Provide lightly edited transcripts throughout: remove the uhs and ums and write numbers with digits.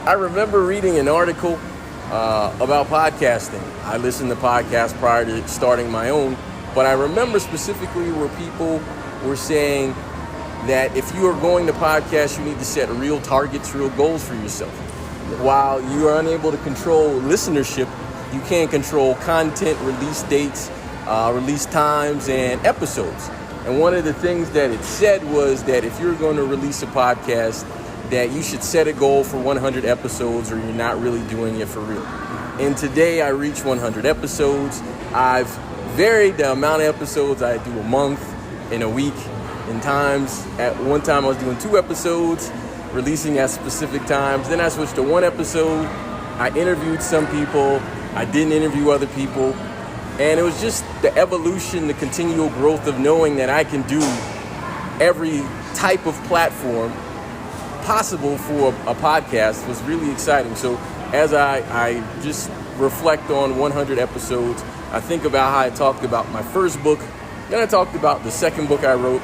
I remember reading an article about podcasting. I listened to podcasts prior to starting my own, but I remember specifically where people were saying that if you are going to podcast, you need to set real targets, real goals for yourself. While you are unable to control listenership, you can control content, release dates, release times, and episodes. And one of the things that it said was that if you're going to release a podcast, that you should set a goal for 100 episodes or you're not really doing it for real. And today I reached 100 episodes. I've varied the amount of episodes I do a month, in a week, in times. At one time I was doing 2 episodes, releasing at specific times. Then I switched to 1 episode. I interviewed some people. I didn't interview other people. And it was just the evolution, the continual growth of knowing that I can do every type of platform possible for a podcast was really exciting. So as I just reflect on 100 episodes, I think about how I talked about my first book, then I talked about the second book I wrote.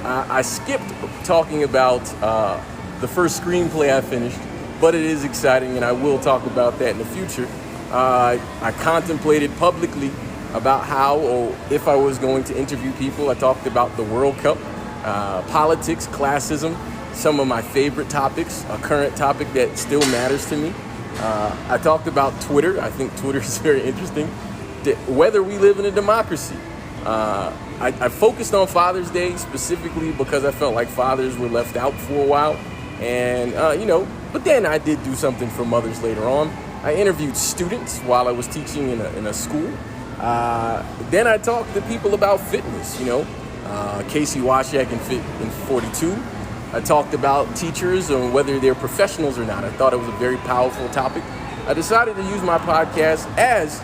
I skipped talking about the first screenplay I finished, but it is exciting and I will talk about that in the future. I contemplated publicly about how or if I was going to interview people. I talked about the World Cup, politics, classism, some of my favorite topics, a current topic that still matters to me. I talked about Twitter. I think Twitter is very interesting. Whether we live in a democracy. I focused on Father's Day specifically because I felt like fathers were left out for a while. And, but then I did do something for mothers later on. I interviewed students while I was teaching in a school. Then I talked to people about fitness, Casey Washak in Fit in 42. I talked about teachers and whether they're professionals or not. I thought it was a very powerful topic. I decided to use my podcast as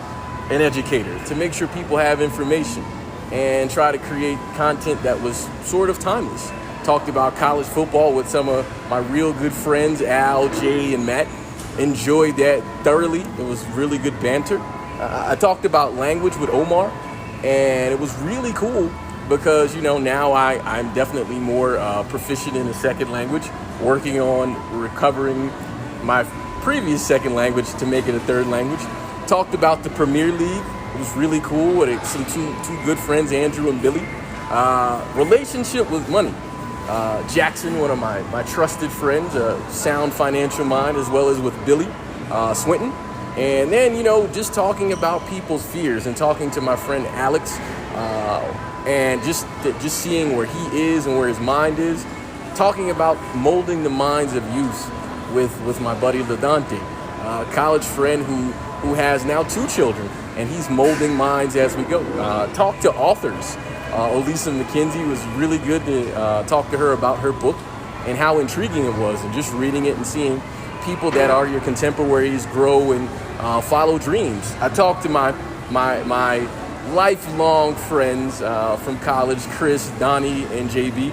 an educator to make sure people have information and try to create content that was sort of timeless. Talked about college football with some of my real good friends, Al, Jay, and Matt. Enjoyed that thoroughly. It was really good banter. I talked about language with Omar, and it was really cool because, now I'm definitely more proficient in a second language, working on recovering my previous second language to make it a third language. Talked about the Premier League. It was really cool with some two good friends, Andrew and Billy. Relationship with money. Jackson, one of my trusted friends, sound financial mind, as well as with Billy Swinton. And then, just talking about people's fears and talking to my friend Alex, and just seeing where he is and where his mind is. Talking about molding the minds of youth with my buddy LaDante, a college friend who has now 2 children, and he's molding minds as we go. Talk to authors. Elisa McKenzie was really good to talk to her about her book and how intriguing it was, and just reading it and seeing people that are your contemporaries grow and follow dreams. I talked to my lifelong friends from college, Chris, Donnie, and JB.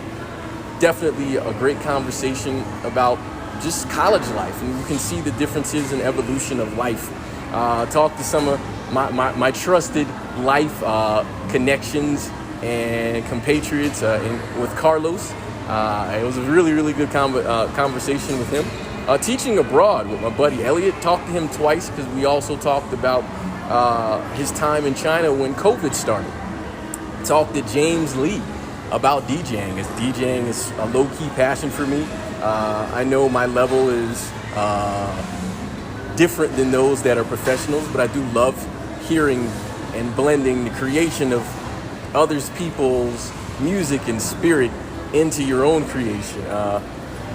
Definitely a great conversation about just college life, and you can see the differences and evolution of life. Talked to some of my trusted life connections and compatriots with Carlos. It was a really, really good conversation with him. Teaching abroad with my buddy Elliot. Talked to him twice because we also talked about his time in China when COVID started. Talked to James Lee about DJing, as DJing is a low-key passion for me. I know my level is different than those that are professionals, but I do love hearing and blending the creation of others people's music and spirit into your own creation.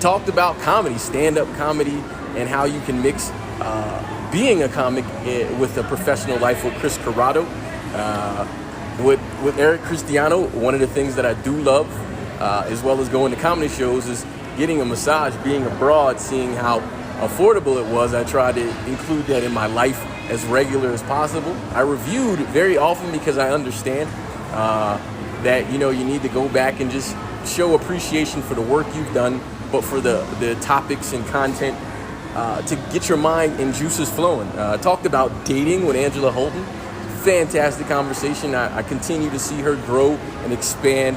Talked about comedy, stand-up comedy, and how you can mix being a comic with a professional life with Chris Corrado. With Eric Cristiano, one of the things that I do love, as well as going to comedy shows, is getting a massage, being abroad, seeing how affordable it was. I try to include that in my life as regular as possible. I reviewed very often because I understand that you need to go back and just show appreciation for the work you've done, but for the topics and content to get your mind and juices flowing. Talked about dating with Angela Holton. Fantastic conversation. I continue to see her grow and expand,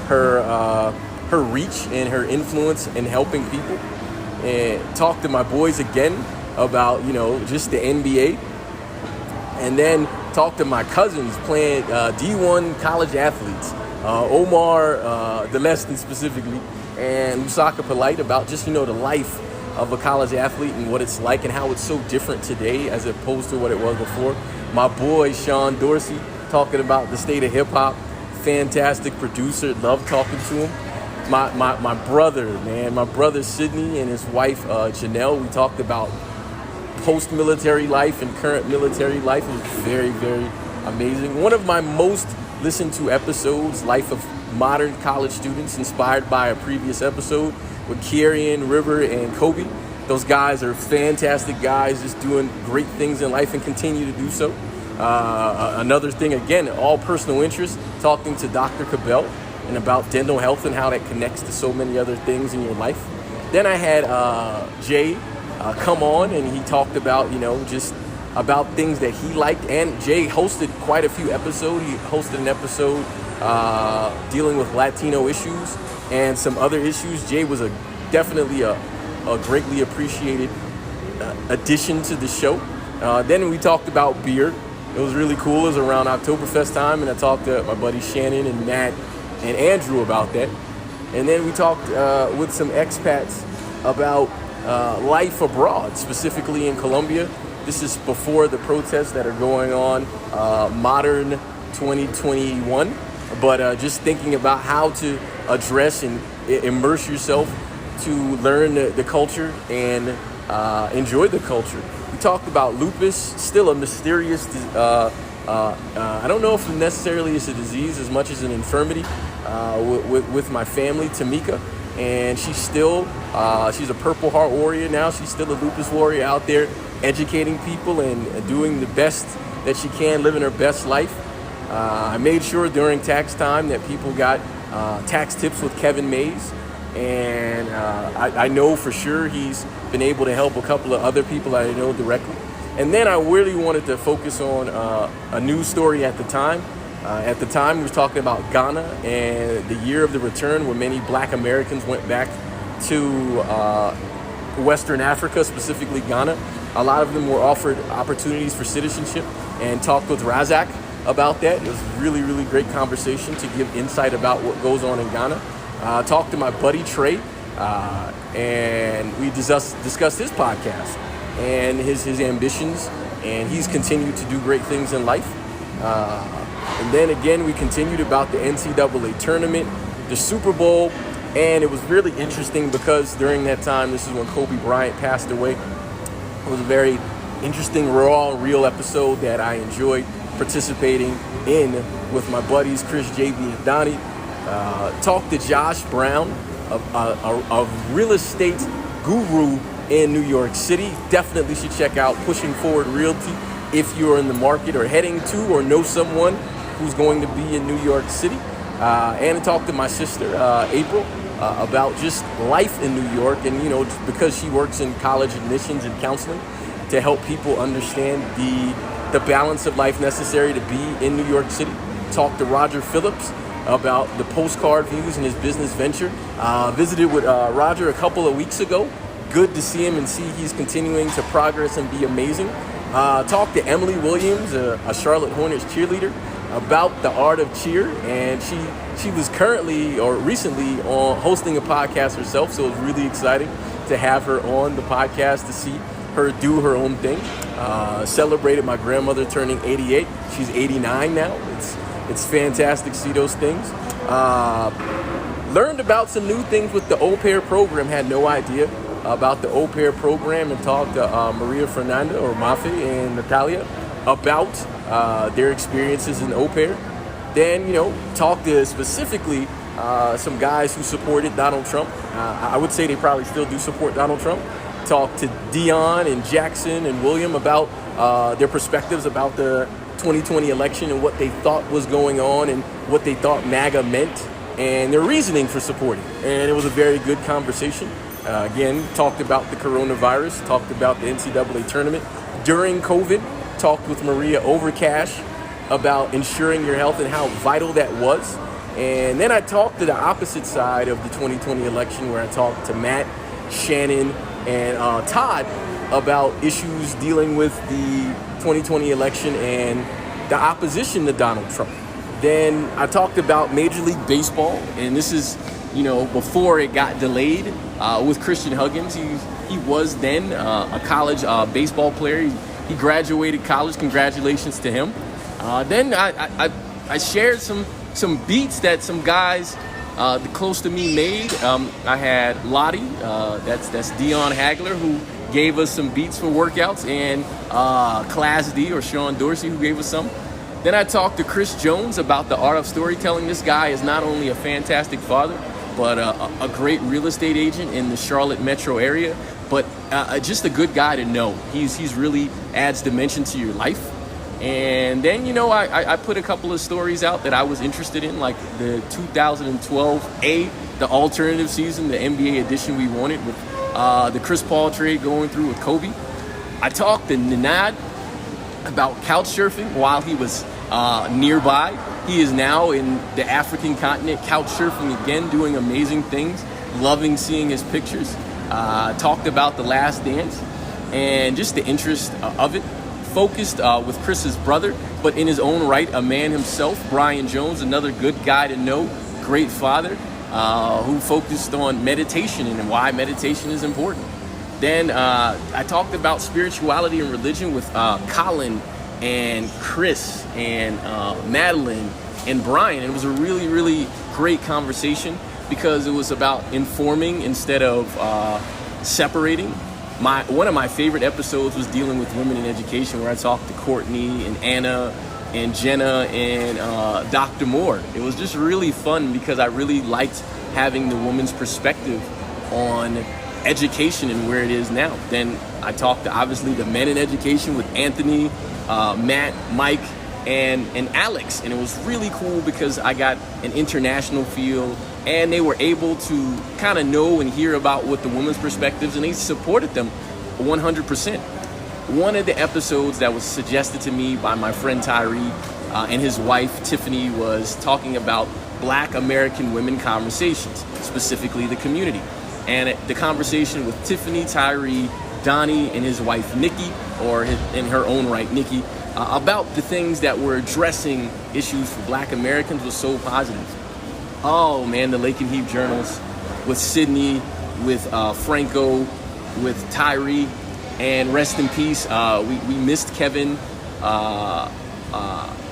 her reach and her influence in helping people. and talked to my boys again about, just the NBA. And then talked to my cousins playing D1 college athletes, Omar DeLeston specifically, and Lusaka Polite, about just, the life of a college athlete and what it's like and how it's so different today as opposed to what it was before. My boy, Sean Dorsey, talking about the state of hip hop. Fantastic producer, love talking to him. My brother Sydney and his wife Janelle, we talked about post-military life and current military life. It was very, very amazing. One of my most listened to episodes, Life of Modern College Students, inspired by a previous episode with Kierian, River, and Kobe. Those guys are fantastic guys, just doing great things in life and continue to do so. Another thing, again, all personal interest, talking to Dr. Cabell and about dental health and how that connects to so many other things in your life. Then I had Jay come on, and he talked about, just about things that he liked. And Jay hosted quite a few episodes. He hosted an episode dealing with Latino issues and some other issues. Jay was definitely a greatly appreciated addition to the show. Then we talked about beer. It was really cool. It was around Oktoberfest time, and I talked to my buddies Shannon and Matt and Andrew about that. And then we talked with some expats about life abroad, specifically in Colombia. This is before the protests that are going on, modern 2021. But just thinking about how to address and immerse yourself to learn the culture and enjoy the culture. We talked about lupus, still a mysterious, I don't know if necessarily it's a disease as much as an infirmity with my family, Tamika. And she's still, she's a Purple Heart warrior now. She's still a lupus warrior out there educating people and doing the best that she can, living her best life. I made sure during tax time that people got tax tips with Kevin Mays. And I know for sure he's been able to help a couple of other people I know directly. And then I really wanted to focus on a news story at the time. At the time, we were talking about Ghana and the year of the return, when many Black Americans went back to Western Africa, specifically Ghana. A lot of them were offered opportunities for citizenship, and talked with Razak about that. It was a really, really great conversation to give insight about what goes on in Ghana. Talked to my buddy Trey, and we discussed his podcast and his ambitions, and he's continued to do great things in life. And then again, we continued about the NCAA tournament, the Super Bowl, and it was really interesting because during that time, this is when Kobe Bryant passed away. It was a very interesting, raw, real episode that I enjoyed participating in with my buddies Chris, JB, and Donnie. Talked to Josh Brown, a real estate guru in New York City. Definitely should check out Pushing Forward Realty if you're in the market or heading to or know someone who's going to be in New York City. And I talked to my sister, April, about just life in New York, and because she works in college admissions and counseling, to help people understand the balance of life necessary to be in New York City. Talked to Roger Phillips about the postcard views and his business venture. Visited with Roger a couple of weeks ago. Good to see him and see he's continuing to progress and be amazing. Talked to Emily Williams, a Charlotte Hornets cheerleader, about the art of cheer, and she was currently or recently hosting a podcast herself, so it was really exciting to have her on the podcast to see her do her own thing. Celebrated my grandmother turning 88. She's 89 now. It's fantastic to see those things. Learned about some new things with the au pair program. Had no idea about the au pair program, and talked to Maria Fernanda, or Mafe, and Natalia about their experiences in au pair. Then, talked to specifically some guys who supported Donald Trump. I would say they probably still do support Donald Trump. Talked to Dion and Jackson and William about their perspectives about the 2020 election and what they thought was going on and what they thought MAGA meant and their reasoning for supporting. And it was a very good conversation. Again, talked about the coronavirus, talked about the NCAA tournament during COVID, talked with Maria Overcash about ensuring your health and how vital that was. And then I talked to the opposite side of the 2020 election, where I talked to Matt, Shannon, and Todd about issues dealing with the 2020 election and the opposition to Donald Trump. Then I talked about Major League Baseball, and this is, before it got delayed, with Christian Huggins. He was then a college baseball player. He graduated college. Congratulations to him. Then I shared some beats that some guys close to me made. I had Lottie, that's Dion Hagler, who gave us some beats for workouts, and Class D, or Sean Dorsey, who gave us some. Then I talked to Chris Jones about the art of storytelling. This guy is not only a fantastic father, but a great real estate agent in the Charlotte metro area, but just a good guy to know. He's really adds dimension to your life. And then, I put a couple of stories out that I was interested in, like the 2012 the alternative season, the NBA edition we wanted, with the Chris Paul trade going through with Kobe. I talked to Ninad about couch surfing while he was nearby. He is now in the African continent, couch surfing again, doing amazing things, loving seeing his pictures. Talked about The Last Dance and just the interest of it. Focused with Chris's brother, but in his own right, a man himself, Brian Jones, another good guy to know, great father, who focused on meditation and why meditation is important. Then I talked about spirituality and religion with Colin and Chris and Madeline and Brian. It was a really, really great conversation because it was about informing instead of separating. One of my favorite episodes was dealing with women in education, where I talked to Courtney and Anna and Jenna and Dr. Moore. It was just really fun because I really liked having the woman's perspective on education and where it is now. Then I talked to, obviously, the men in education with Anthony, Matt, Mike, and Alex. And it was really cool because I got an international feel, and they were able to kind of know and hear about what the women's perspectives, and they supported them 100%. One of the episodes that was suggested to me by my friend Tyree and his wife Tiffany was talking about Black American women conversations, specifically the community. And the conversation with Tiffany, Tyree, Donnie, and his wife Nikki, or in her own right, Nikki, about the things that were addressing issues for Black Americans was so positive. Oh man, the Lake and Heave Journals with Sydney, with Franco, with Tyree, and rest in peace. We missed Kevin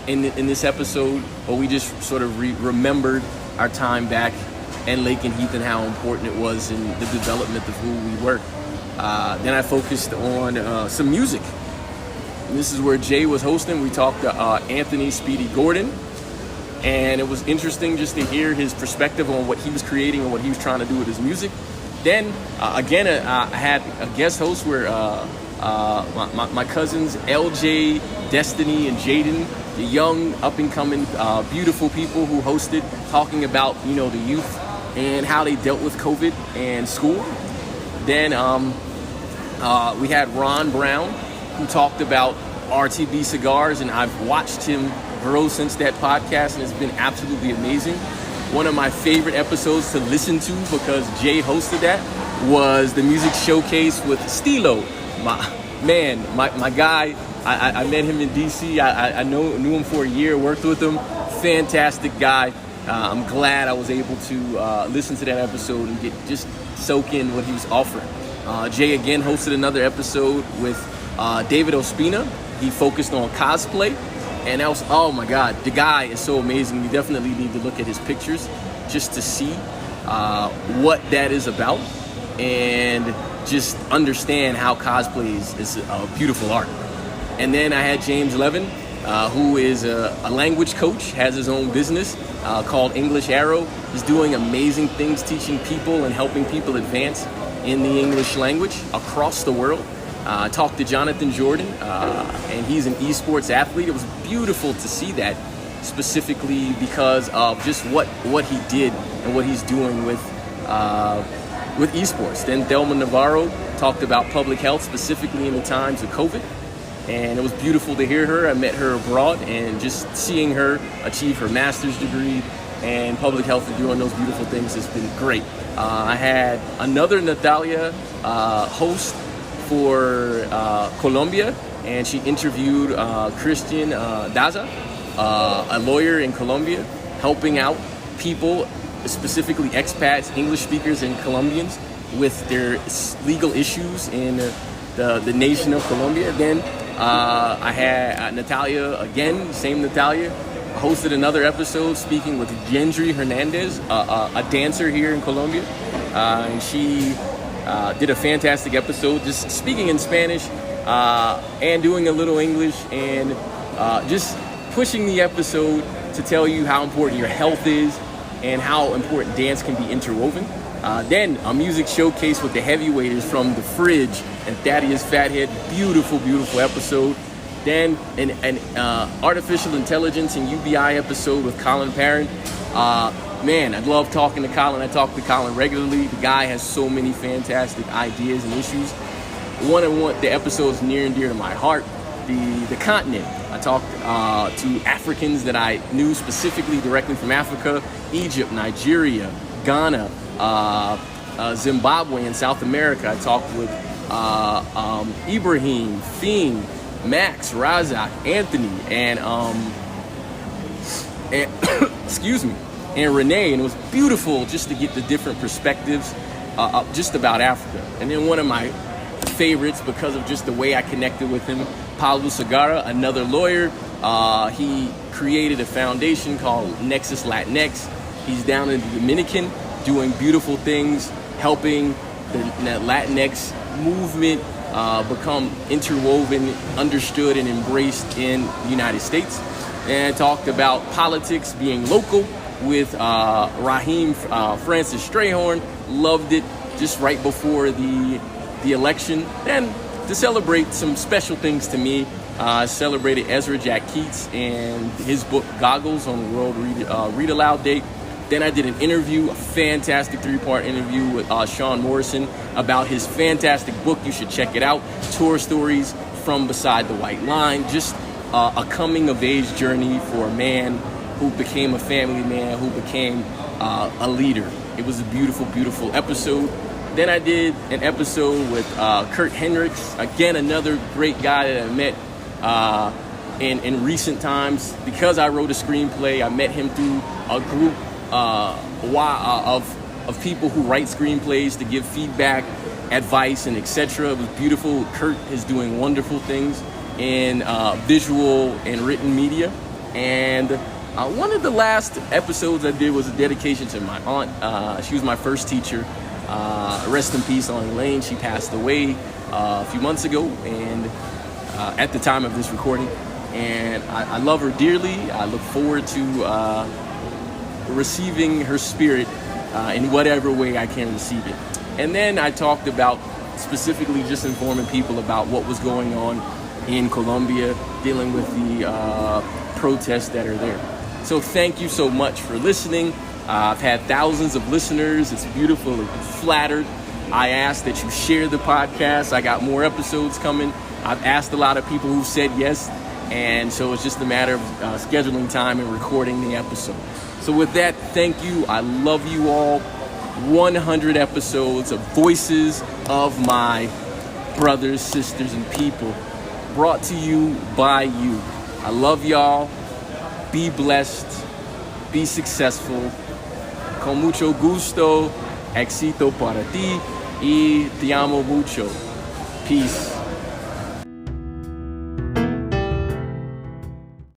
in this episode, but we just sort of remembered our time back and Lake and Heath and how important it was in the development of who we were. Then I focused on some music. And this is where Jay was hosting. We talked to Anthony Speedy Gordon. And it was interesting just to hear his perspective on what he was creating and what he was trying to do with his music. Then, again, I had a guest host where my cousins, LJ, Destiny, and Jaden, the young, up-and-coming, beautiful people who hosted, talking about, the youth and how they dealt with COVID and school. Then we had Ron Brown, who talked about RTB cigars, and I've watched him grow since that podcast, and it's been absolutely amazing. One of my favorite episodes to listen to, because Jay hosted that, was the music showcase with Stilo. My guy, I met him in DC. I knew him for a year, worked with him. Fantastic guy. I'm glad I was able to listen to that episode and just soak in what he was offering. Jay again hosted another episode with David Ospina. He focused on cosplay. And that was, oh my God, the guy is so amazing. You definitely need to look at his pictures just to see what that is about and just understand how cosplay is a beautiful art. And then I had James Levin, who is a language coach, has his own business called English Arrow. He's doing amazing things, teaching people and helping people advance in the English language across the world. I talked to Jonathan Jordan, and he's an esports athlete. It was beautiful to see that, specifically because of just what he did and what he's doing with esports. Then Thelma Navarro talked about public health, specifically in the times of COVID, and it was beautiful to hear her. I met her abroad, and just seeing her achieve her master's degree and public health and doing those beautiful things has been great. I had another Natalia host for Colombia, and she interviewed Christian Daza, a lawyer in Colombia, helping out people, specifically expats, English speakers, and Colombians with their legal issues in the nation of Colombia. Again, I had Natalia, again, same Natalia, hosted another episode speaking with Gendry Hernandez, a dancer here in Colombia, and she did a fantastic episode, just speaking in Spanish and doing a little English, and just pushing the episode to tell you how important your health is and how important dance can be interwoven. Then a music showcase with the heavyweights from The Fridge and Thaddeus Fathead. Beautiful, beautiful episode. Then an artificial intelligence and UBI episode with Colin Parent. Man, I love talking to Colin. I talk to Colin regularly. The guy has so many fantastic ideas and issues. One of the episodes near and dear to my heart, the continent. I talked to Africans that I knew specifically directly from Africa, Egypt, Nigeria, Ghana, Zimbabwe, and South America. I talked with Ibrahim, Fiend, Max, Razak, Anthony, and excuse me, and Renee, and it was beautiful just to get the different perspectives just about Africa. And then one of my favorites, because of just the way I connected with him, Paulo Segarra, another lawyer. He created a foundation called Nexus Latinx. He's down in the Dominican doing beautiful things, helping the Latinx movement become interwoven, understood, and embraced in the United States. And talked about politics being local with Raheem Francis Strayhorn. Loved it just right before the election. And to celebrate some special things to me, I celebrated Ezra Jack Keats and his book Goggles on World Read Aloud Day. Then I did an interview, a fantastic 3-part interview with Sean Morrison about his fantastic book. You should check it out. Tour Stories from Beside the White Line. Just a coming of age journey for a man who became a family man, who became a leader. It was a beautiful, beautiful episode. Then I did an episode with Kurt Hendricks. Again, another great guy that I met in recent times. Because I wrote a screenplay, I met him through a group of people who write screenplays to give feedback, advice, and etc. It was beautiful. Kurt is doing wonderful things in visual and written media. And one of the last episodes I did was a dedication to my aunt. She was my first teacher. Rest in peace on Elaine. She passed away a few months ago, and at the time of this recording. And I love her dearly. I look forward to receiving her spirit in whatever way I can receive it. And then I talked about specifically just informing people about what was going on in Colombia, dealing with the protests that are there. So thank you so much for listening. I've had thousands of listeners. It's beautiful. I'm flattered. I ask that you share the podcast. I got more episodes coming. I've asked a lot of people who said yes. And so it's just a matter of scheduling time and recording the episode. So with that, thank you. I love you all. 100 episodes of voices of my brothers, sisters, and people brought to you by you. I love y'all. Be blessed. Be successful. Con mucho gusto. Éxito para ti. Y te amo mucho. Peace.